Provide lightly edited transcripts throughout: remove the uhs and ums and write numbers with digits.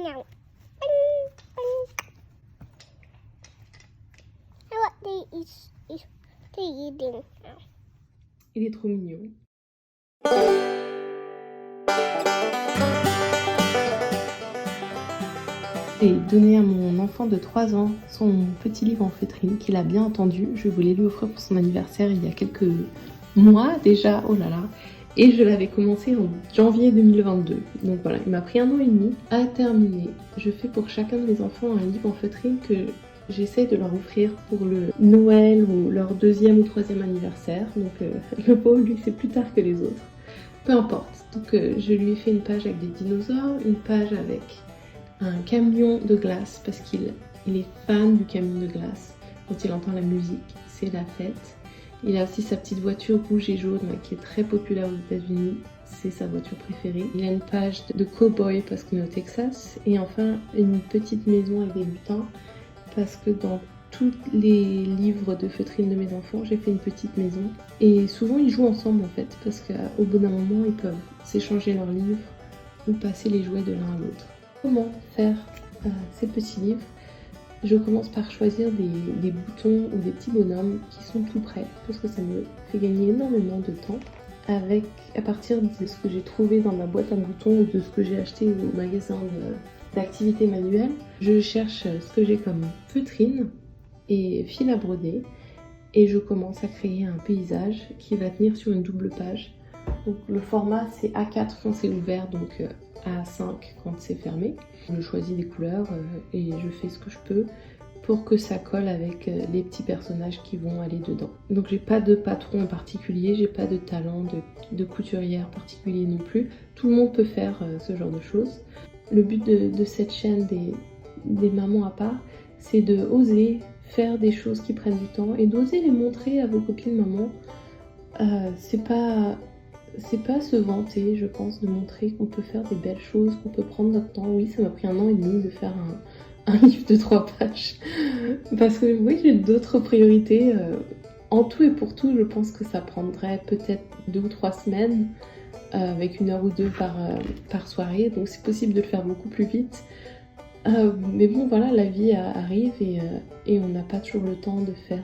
now. Bing, bing. I what they eating now. Il est trop mignon. J'ai donné à mon enfant de 3 ans son petit livre en feutrine qu'il a bien entendu. Je voulais lui offrir pour son anniversaire il y a quelques mois déjà, oh là là. Et je l'avais commencé en janvier 2022. Donc voilà, il m'a pris 1 an et demi à terminer. Je fais pour chacun de mes enfants un livre en feutrine que j'essaie de leur offrir pour le Noël ou leur 2e ou 3e anniversaire. Donc le pauvre, lui, c'est plus tard que les autres. Peu importe. Donc je lui ai fait une page avec des dinosaures, une page avec un camion de glace parce qu'il est fan du camion de glace. Quand il entend la musique, c'est la fête. Il a aussi sa petite voiture rouge et jaune qui est très populaire aux États-Unis. C'est sa voiture préférée. Il a une page de cow-boy parce qu'on est au Texas. Et enfin, une petite maison avec des lutins parce que dans tous les livres de feutrine de mes enfants, j'ai fait une petite maison. Et souvent, ils jouent ensemble en fait parce qu'au bout d'un moment, ils peuvent s'échanger leurs livres ou passer les jouets de l'un à l'autre. Comment faire ces petits livres? Je commence par choisir des boutons ou des petits bonhommes qui sont tout prêts parce que ça me fait gagner énormément de temps à partir de ce que j'ai trouvé dans ma boîte à boutons ou de ce que j'ai acheté au magasin d'activités manuelles. Je cherche ce que j'ai comme feutrine et fil à broder et je commence à créer un paysage qui va tenir sur une double page. Donc le format c'est A4 foncé ouvert, donc A5 quand c'est fermé. Je choisis des couleurs et je fais ce que je peux pour que ça colle avec les petits personnages qui vont aller dedans. Donc j'ai pas de patron en particulier, j'ai pas de talent de couturière particulier non plus. Tout le monde peut faire ce genre de choses. Le but de cette chaîne des mamans à part, c'est de oser faire des choses qui prennent du temps et d'oser les montrer à vos copines mamans. C'est pas se vanter, je pense, de montrer qu'on peut faire des belles choses, qu'on peut prendre notre temps. Oui, ça m'a pris 1 an et demi de faire un livre de 3 pages. Parce que oui, j'ai d'autres priorités. En tout et pour tout, je pense que ça prendrait peut-être 2 ou 3 semaines, avec 1 heure ou 2 par soirée. Donc c'est possible de le faire beaucoup plus vite. Mais bon, voilà, la vie arrive et on n'a pas toujours le temps de faire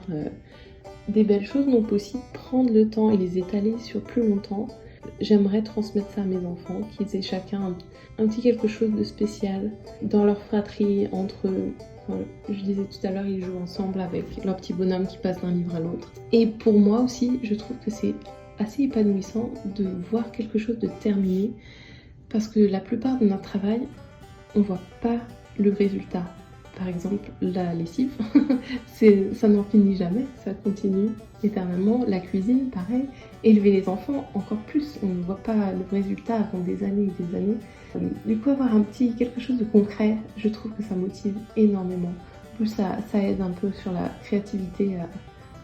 des belles choses, mais on peut aussi prendre le temps et les étaler sur plus longtemps. J'aimerais transmettre ça à mes enfants, qu'ils aient chacun un petit quelque chose de spécial dans leur fratrie, entre eux. Comme je disais tout à l'heure, ils jouent ensemble avec leur petit bonhomme qui passe d'un livre à l'autre. Et pour moi aussi, je trouve que c'est assez épanouissant de voir quelque chose de terminé, parce que la plupart de notre travail, on voit pas le résultat. Par exemple, la lessive, ça n'en finit jamais, ça continue éternellement. La cuisine, pareil. Élever les enfants, encore plus. On ne voit pas le résultat avant des années et des années. Du coup, avoir quelque chose de concret, je trouve que ça motive énormément. En plus, ça aide un peu sur la créativité,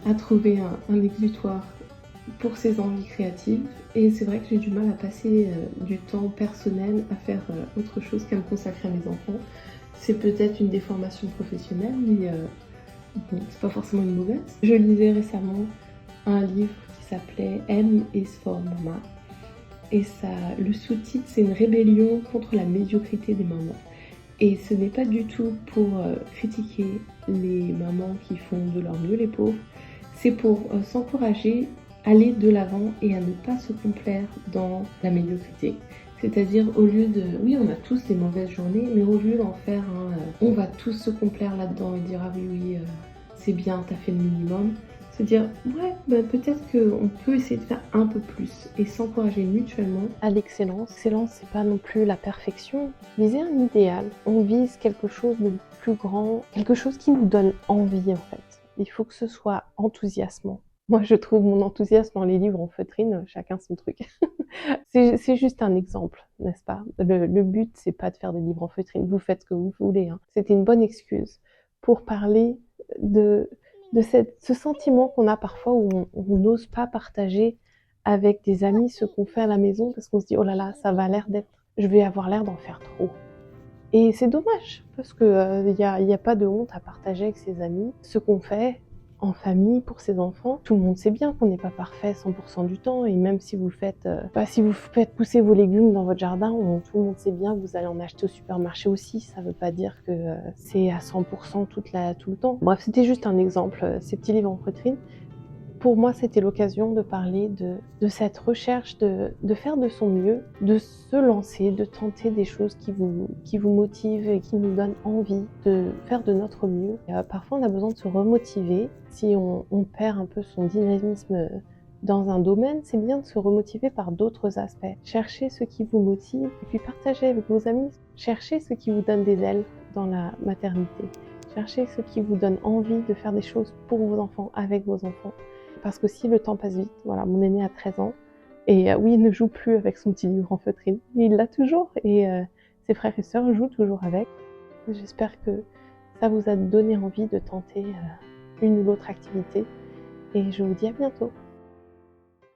à trouver un exutoire pour ses envies créatives. Et c'est vrai que j'ai du mal à passer du temps personnel à faire autre chose qu'à me consacrer à mes enfants. C'est peut-être une déformation professionnelle, mais bon, c'est pas forcément une mauvaise. Je lisais récemment un livre qui s'appelait M is for Mama. Et le sous-titre, c'est une rébellion contre la médiocrité des mamans. Et ce n'est pas du tout pour critiquer les mamans qui font de leur mieux, les pauvres. C'est pour s'encourager à aller de l'avant et à ne pas se complaire dans la médiocrité. C'est-à-dire, au lieu de... Oui, on a tous des mauvaises journées, mais au lieu d'en faire on va tous se complaire là-dedans et dire « Ah oui, c'est bien, t'as fait le minimum », se dire « Ouais, peut-être qu'on peut essayer de faire un peu plus » et s'encourager mutuellement à l'excellence. L'excellence, c'est pas non plus la perfection. Viser un idéal, on vise quelque chose de plus grand, quelque chose qui nous donne envie en fait. Il faut que ce soit enthousiasmant. Moi, je trouve mon enthousiasme dans les livres en feutrine, chacun son truc. C'est juste un exemple, n'est-ce pas? Le but, c'est pas de faire des livres en feutrine. Vous faites ce que vous voulez. Hein. C'était une bonne excuse pour parler de ce sentiment qu'on a parfois où on n'ose pas partager avec des amis ce qu'on fait à la maison parce qu'on se dit « Oh là là, ça va l'air je vais avoir l'air d'en faire trop ». Et c'est dommage parce que y a pas de honte à partager avec ses amis ce qu'on fait. en famille pour ses enfants. Tout le monde sait bien qu'on n'est pas parfait 100% du temps, et même si vous faites pousser vos légumes dans votre jardin, tout le monde sait bien que vous allez en acheter au supermarché aussi. Ça veut pas dire que c'est à 100% tout le temps. Bref, c'était juste un exemple, ces petits livres en feutrine. Pour moi, c'était l'occasion de parler de cette recherche, de faire de son mieux, de se lancer, de tenter des choses qui vous motivent et qui nous donnent envie de faire de notre mieux. Et, parfois, on a besoin de se remotiver. Si on perd un peu son dynamisme dans un domaine, c'est bien de se remotiver par d'autres aspects. Cherchez ce qui vous motive et puis partagez avec vos amis. Cherchez ce qui vous donne des ailes dans la maternité. Cherchez ce qui vous donne envie de faire des choses pour vos enfants, avec vos enfants. Parce que si le temps passe vite, voilà, mon aîné a 13 ans, et oui, il ne joue plus avec son petit livre en feutrine, mais il l'a toujours, et ses frères et sœurs jouent toujours avec. J'espère que ça vous a donné envie de tenter une ou l'autre activité, et je vous dis à bientôt.